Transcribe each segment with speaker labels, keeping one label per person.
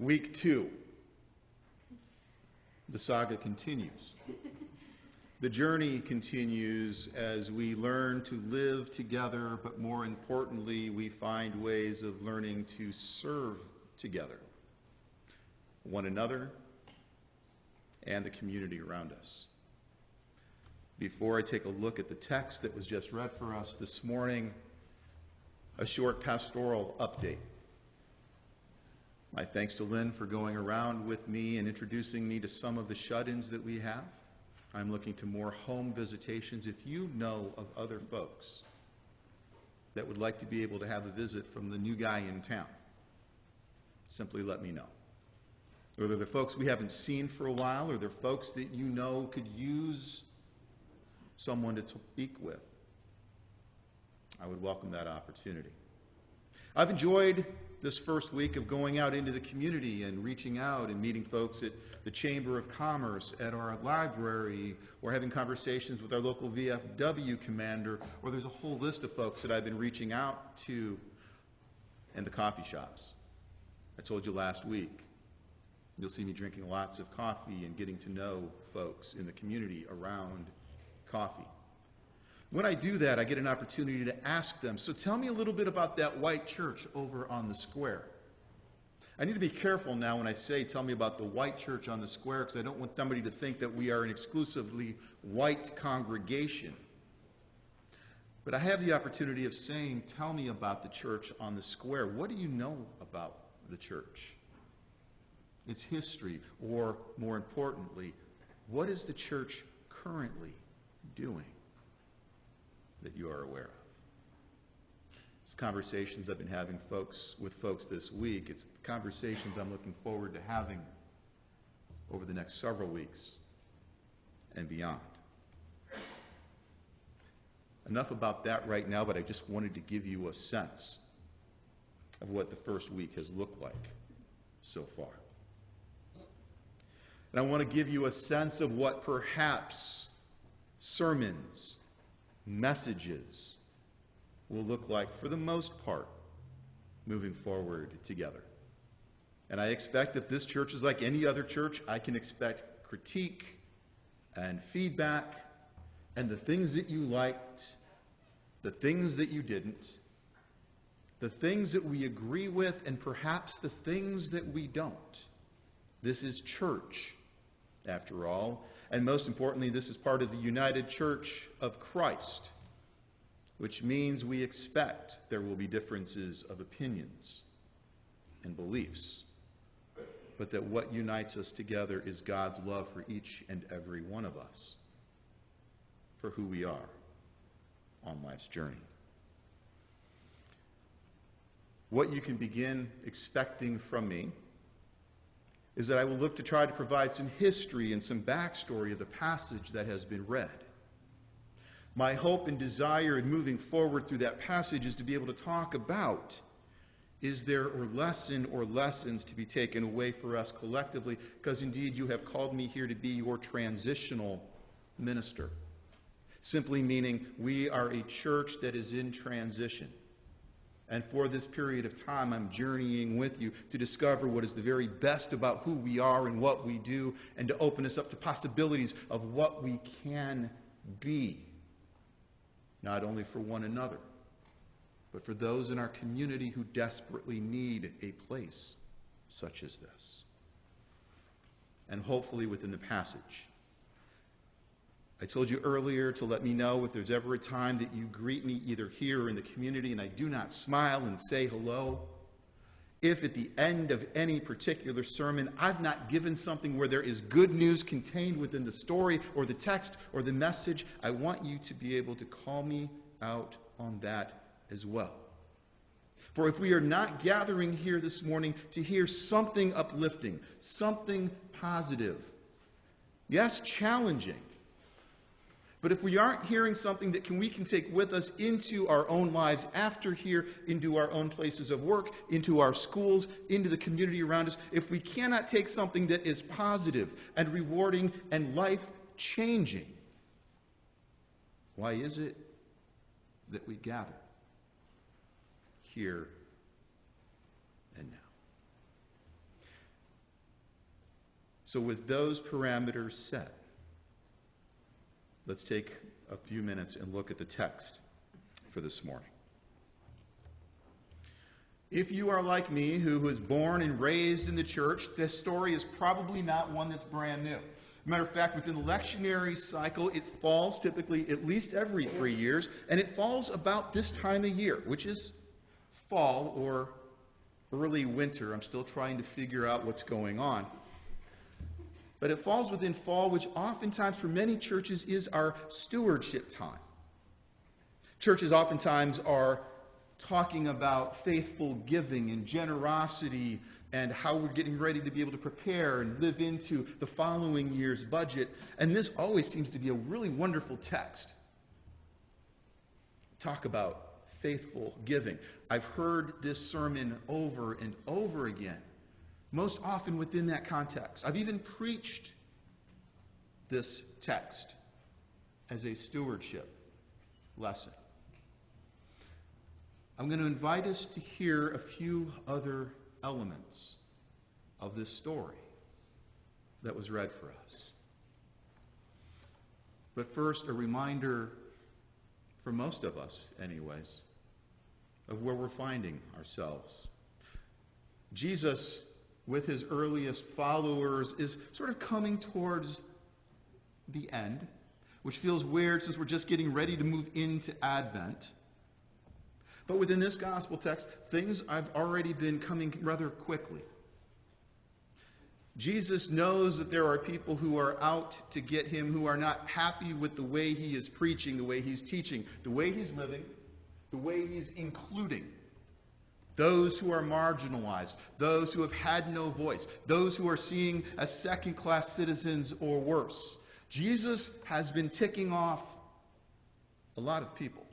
Speaker 1: Week 2. The saga continues. The journey continues as we learn to live together, but more importantly, we find ways of learning to serve together, one another and the community around us. Before I take a look at the text that was just read for us this morning, a short pastoral update. My thanks to Lynn for going around with me and introducing me to some of the shut-ins that we have. I'm looking to more home visitations. If you know of other folks that would like to be able to have a visit from the new guy in town, simply let me know. Whether they're folks we haven't seen for a while or they're folks that you know could use someone to speak with, I would welcome that opportunity. I've enjoyed this first week of going out into the community and reaching out and meeting folks at the Chamber of Commerce, at our library, or having conversations with our local VFW commander, or there's a whole list of folks that I've been reaching out to in the coffee shops. I told you last week, you'll see me drinking lots of coffee and getting to know folks in the community around coffee. When I do that, I get an opportunity to ask them, so tell me a little bit about that white church over on the square. I need to be careful now when I say tell me about the white church on the square, because I don't want somebody to think that we are an exclusively white congregation. But I have the opportunity of saying, tell me about the church on the square. What do you know about the church? Its history, or more importantly, what is the church currently doing that you are aware of? It's conversations I've been having with folks this week. It's conversations I'm looking forward to having over the next several weeks and beyond. Enough about that right now, but I just wanted to give you a sense of what the first week has looked like so far. And I want to give you a sense of what perhaps sermons, messages will look like for the most part moving forward together. And I expect if this church is like any other church, I can expect critique and feedback and the things that you liked, the things that you didn't, the things that we agree with, and perhaps the things that we don't. This is church, after all. And most importantly, this is part of the United Church of Christ, which means we expect there will be differences of opinions and beliefs, but that what unites us together is God's love for each and every one of us, for who we are on life's journey. What you can begin expecting from me is that I will look to try to provide some history and some backstory of the passage that has been read. My hope and desire in moving forward through that passage is to be able to talk about, is there a lesson or lessons to be taken away for us collectively, because indeed you have called me here to be your transitional minister. Simply meaning we are a church that is in transition. And for this period of time, I'm journeying with you to discover what is the very best about who we are and what we do, and to open us up to possibilities of what we can be, not only for one another, but for those in our community who desperately need a place such as this. And hopefully within the passage. I told you earlier to let me know if there's ever a time that you greet me either here or in the community and I do not smile and say hello. If at the end of any particular sermon I've not given something where there is good news contained within the story or the text or the message, I want you to be able to call me out on that as well. For if we are not gathering here this morning to hear something uplifting, something positive, yes, challenging, but if we aren't hearing something that we can take with us into our own lives after here, into our own places of work, into our schools, into the community around us, if we cannot take something that is positive and rewarding and life-changing, why is it that we gather here and now? So with those parameters set, let's take a few minutes and look at the text for this morning. If you are like me, who was born and raised in the church, this story is probably not one that's brand new. Matter of fact, within the lectionary cycle, it falls typically at least every 3 years, and it falls about this time of year, which is fall or early winter. I'm still trying to figure out what's going on. But it falls within fall, which oftentimes for many churches is our stewardship time. Churches oftentimes are talking about faithful giving and generosity and how we're getting ready to be able to prepare and live into the following year's budget. And this always seems to be a really wonderful text. Talk about faithful giving. I've heard this sermon over and over again, most often within that context. I've even preached this text as a stewardship lesson. I'm going to invite us to hear a few other elements of this story that was read for us. But first, a reminder for most of us, anyways, of where we're finding ourselves. Jesus, with his earliest followers, is sort of coming towards the end, which feels weird since we're just getting ready to move into Advent. But within this gospel text, things have already been coming rather quickly. Jesus knows that there are people who are out to get him, who are not happy with the way he is preaching, the way he's teaching, the way he's living, the way he's including those who are marginalized, those who have had no voice, those who are seen as second-class citizens or worse. Jesus has been ticking off a lot of people.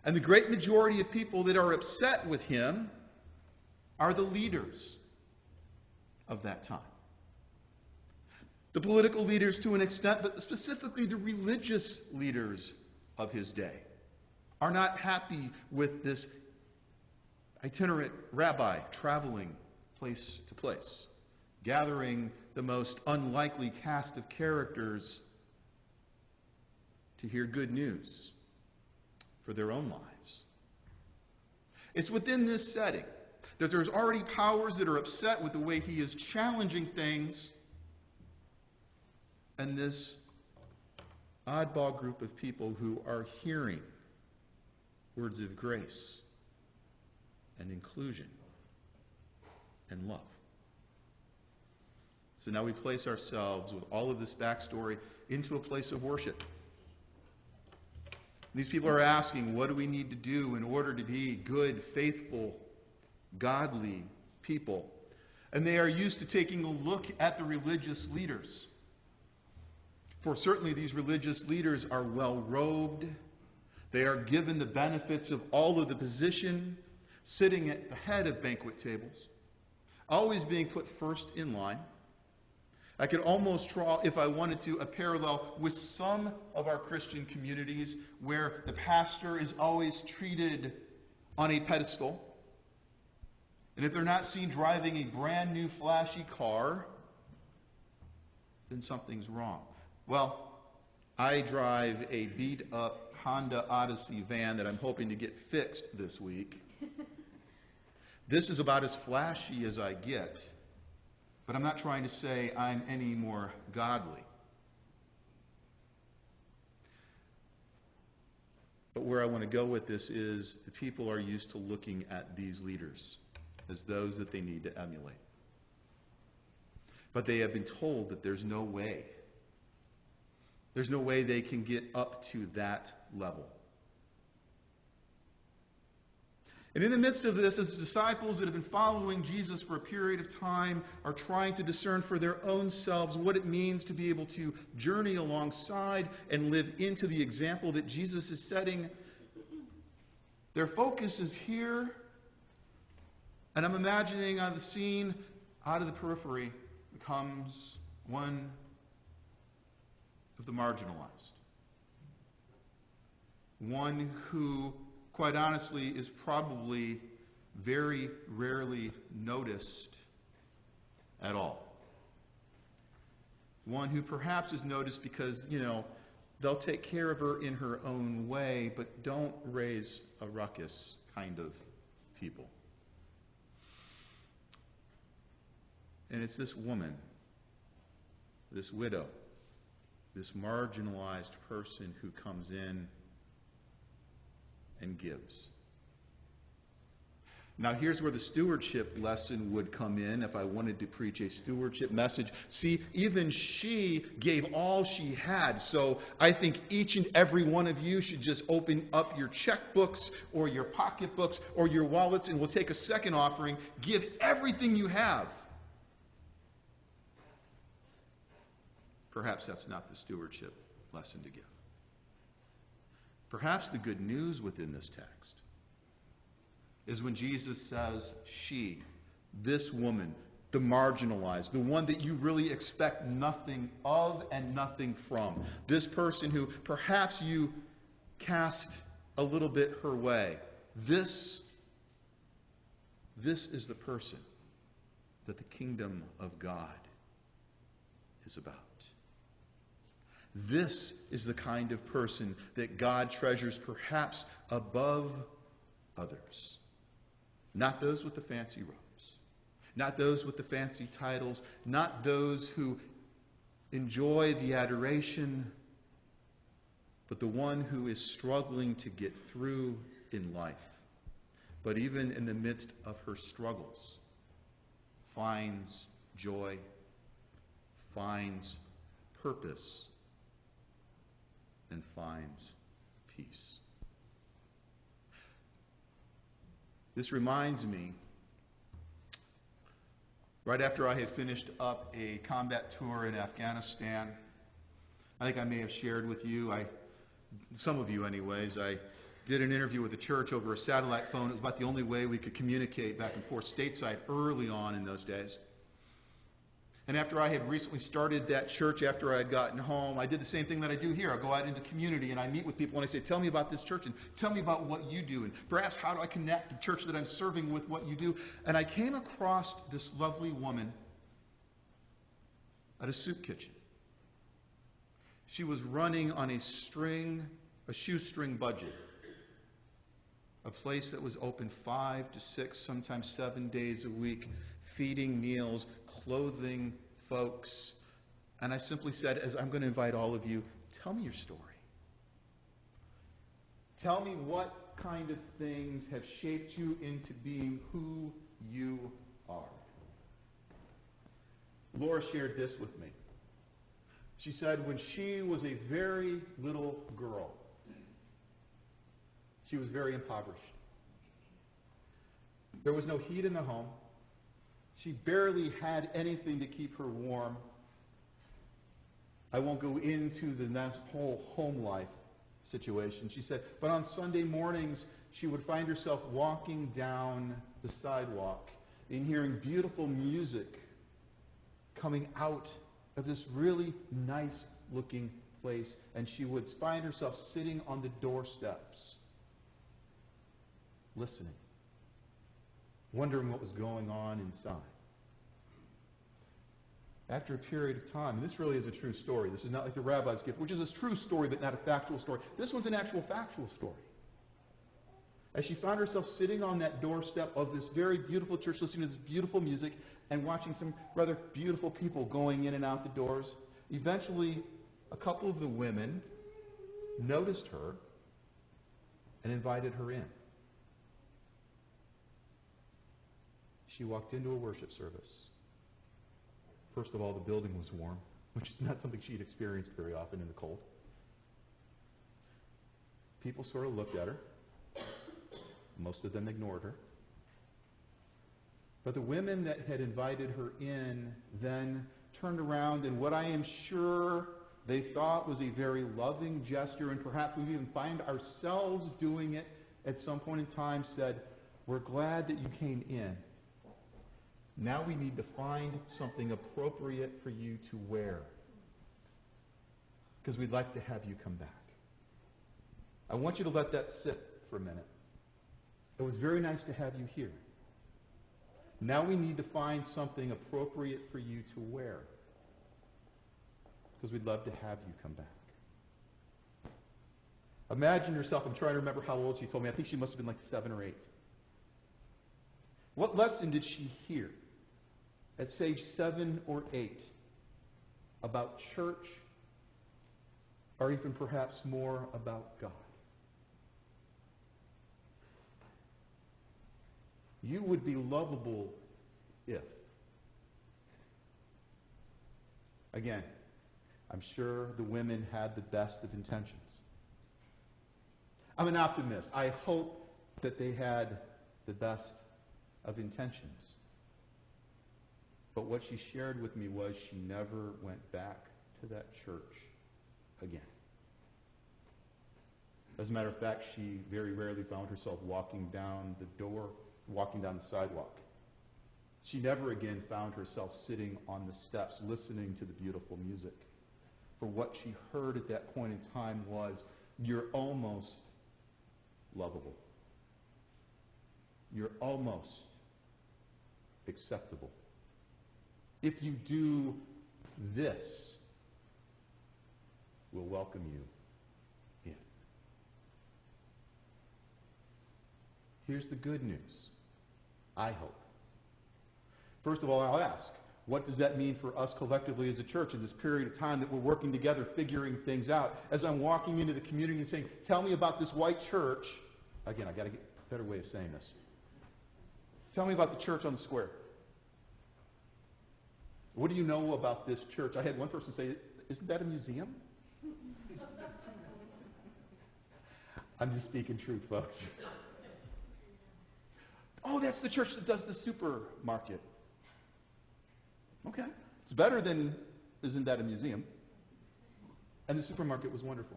Speaker 1: And the great majority of people that are upset with him are the leaders of that time. The political leaders to an extent, but specifically the religious leaders of his day are not happy with this itinerant rabbi traveling place to place, gathering the most unlikely cast of characters to hear good news for their own lives. It's within this setting that there's already powers that are upset with the way he is challenging things, and this oddball group of people who are hearing words of grace and inclusion and love. So now we place ourselves with all of this backstory into a place of worship. These people are asking, what do we need to do in order to be good, faithful, godly people? And they are used to taking a look at the religious leaders. For certainly these religious leaders are well-robed. They are given the benefits of all of the position, sitting at the head of banquet tables, always being put first in line. I could almost draw, if I wanted to, a parallel with some of our Christian communities where the pastor is always treated on a pedestal. And if they're not seen driving a brand new flashy car, then something's wrong. Well, I drive a beat-up Honda Odyssey van that I'm hoping to get fixed this week. This is about as flashy as I get. But I'm not trying to say I'm any more godly. But where I want to go with this is the people are used to looking at these leaders as those that they need to emulate. But they have been told that there's no way. There's no way they can get up to that level. And in the midst of this, as the disciples that have been following Jesus for a period of time are trying to discern for their own selves what it means to be able to journey alongside and live into the example that Jesus is setting, their focus is here. And I'm imagining on the scene, out of the periphery, comes one of the marginalized. One who, quite honestly, is probably very rarely noticed at all. One who perhaps is noticed because, they'll take care of her in her own way, but don't raise a ruckus kind of people. And it's this woman, this widow, this marginalized person who comes in and gives. Now, here's where the stewardship lesson would come in if I wanted to preach a stewardship message. See, even she gave all she had. So I think each and every one of you should just open up your checkbooks or your pocketbooks or your wallets, and we'll take a second offering. Give everything you have. Perhaps that's not the stewardship lesson to give. Perhaps the good news within this text is when Jesus says, she, this woman, the marginalized, the one that you really expect nothing of and nothing from, this person who perhaps you cast a little bit her way, this is the person that the kingdom of God is about. This is the kind of person that God treasures perhaps above others. Not those with the fancy robes, not those with the fancy titles, not those who enjoy the adoration, but the one who is struggling to get through in life, but even in the midst of her struggles, finds joy, finds purpose, and finds peace. This reminds me, right after I had finished up a combat tour in Afghanistan, I think I may have shared with you, some of you anyways, I did an interview with the church over a satellite phone. It was about the only way we could communicate back and forth stateside early on in those days. And after I had recently started that church, after I had gotten home, I did the same thing that I do here. I go out into the community and I meet with people and I say, tell me about this church and tell me about what you do. And perhaps how do I connect the church that I'm serving with what you do? And I came across this lovely woman at a soup kitchen. She was running on a shoestring budget. A place that was open 5 to 6, sometimes 7 days a week, feeding meals, clothing folks. And I simply said, as I'm going to invite all of you, tell me your story. Tell me what kind of things have shaped you into being who you are. Laura shared this with me. She said when she was a very little girl, she was very impoverished. There was no heat in the home. She barely had anything to keep her warm. I won't go into the whole home life situation. She said, but on Sunday mornings, she would find herself walking down the sidewalk and hearing beautiful music coming out of this really nice-looking place, and she would find herself sitting on the doorsteps listening, wondering what was going on inside. After a period of time, and this really is a true story. This is not like the rabbi's gift, which is a true story but not a factual story. This one's an actual factual story. As she found herself sitting on that doorstep of this very beautiful church, listening to this beautiful music and watching some rather beautiful people going in and out the doors, eventually a couple of the women noticed her and invited her in. She walked into a worship service. First of all, the building was warm, which is not something she'd experienced very often in the cold. People sort of looked at her. Most of them ignored her. But the women that had invited her in then turned around, and what I am sure they thought was a very loving gesture, and perhaps we even find ourselves doing it at some point in time, said, "We're glad that you came in. Now we need to find something appropriate for you to wear, because we'd like to have you come back." I want you to let that sit for a minute. It was very nice to have you here. Now we need to find something appropriate for you to wear.
Speaker 2: because we'd love to have you come back. Imagine yourself, I'm trying to remember how old she told me. I think she must have been like 7 or 8. What lesson did she hear at age 7 or 8 about church, or even perhaps more about God? You would be lovable if. Again, I'm sure the women had the best of intentions. I'm an optimist. I hope that they had the best of intentions. But what she shared with me was she never went back to that church again. As a matter of fact, she very rarely found herself walking down the sidewalk. She never again found herself sitting on the steps listening to the beautiful music. For what she heard at that point in time was, you're almost lovable. You're almost acceptable. If you do this, we'll welcome you in. Here's the good news, I hope. First of all, I'll ask, what does that mean for us collectively as a church in this period of time that we're working together, figuring things out? As I'm walking into the community and saying, tell me about this white church. Again, I've got to get a better way of saying this. Tell me about the church on the square. What do you know about this church? I had one person say, isn't that a museum? I'm just speaking truth, folks. Oh, that's the church that does the supermarket. Okay. It's better than, isn't that a museum? And the supermarket was wonderful.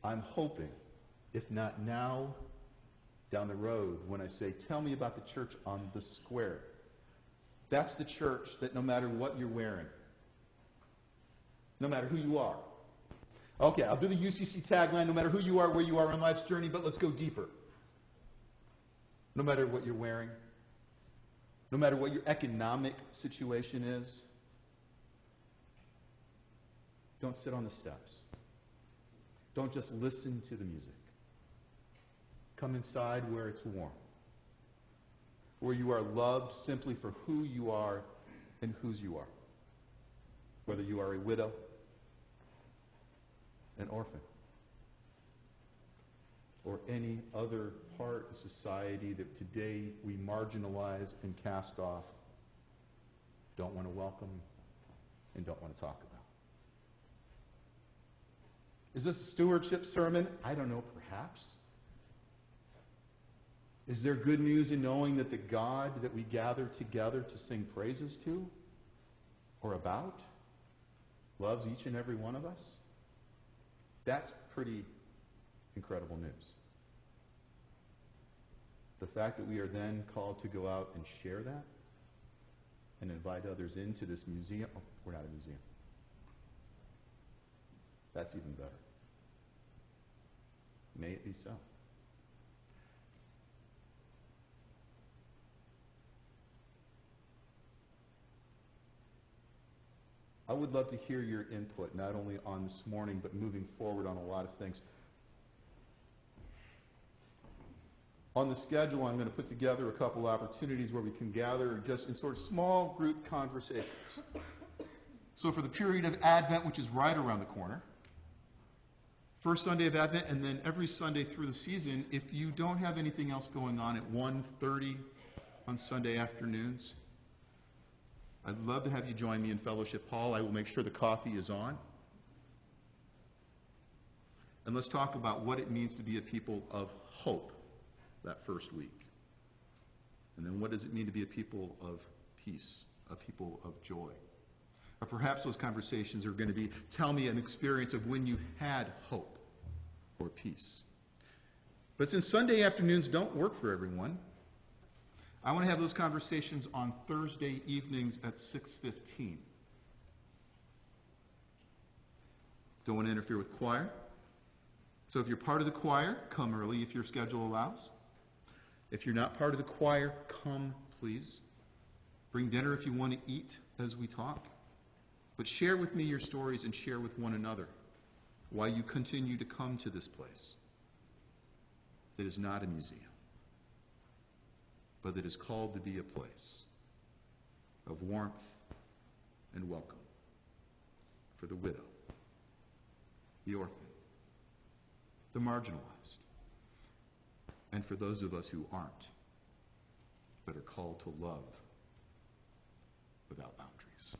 Speaker 2: I'm hoping, if not now, down the road, when I say, tell me about the church on the square. That's the church that no matter what you're wearing, no matter who you are. Okay, I'll do the UCC tagline, no matter who you are, where you are on life's journey, but let's go deeper. No matter what you're wearing, no matter what your economic situation is, don't sit on the steps. Don't just listen to the music. Come inside where it's warm, where you are loved simply for who you are and whose you are. Whether you are a widow, an orphan, or any other part of society that today we marginalize and cast off, don't want to welcome, and don't want to talk about. Is this a stewardship sermon? I don't know, perhaps. Is there good news in knowing that the God that we gather together to sing praises to or about loves each and every one of us? That's pretty incredible news. The fact that we are then called to go out and share that and invite others into this museum. Oh, we're not a museum. That's even better. May it be so. I would love to hear your input, not only on this morning, but moving forward on a lot of things. On the schedule, I'm going to put together a couple opportunities where we can gather just in sort of small group conversations. So for the period of Advent, which is right around the corner, first Sunday of Advent, and then every Sunday through the season, if you don't have anything else going on at 1:30 on Sunday afternoons, I'd love to have you join me in Fellowship Hall. I will make sure the coffee is on. And let's talk about what it means to be a people of hope that first week. And then what does it mean to be a people of peace, a people of joy? Or perhaps those conversations are going to be, tell me an experience of when you had hope or peace. But since Sunday afternoons don't work for everyone, I want to have those conversations on Thursday evenings at 6:15. Don't want to interfere with choir. So if you're part of the choir, come early if your schedule allows. If you're not part of the choir, come, please. Bring dinner if you want to eat as we talk. But share with me your stories and share with one another why you continue to come to this place that is not a museum, but that is called to be a place of warmth and welcome for the widow, the orphan, the marginalized, and for those of us who aren't, but are called to love without boundaries.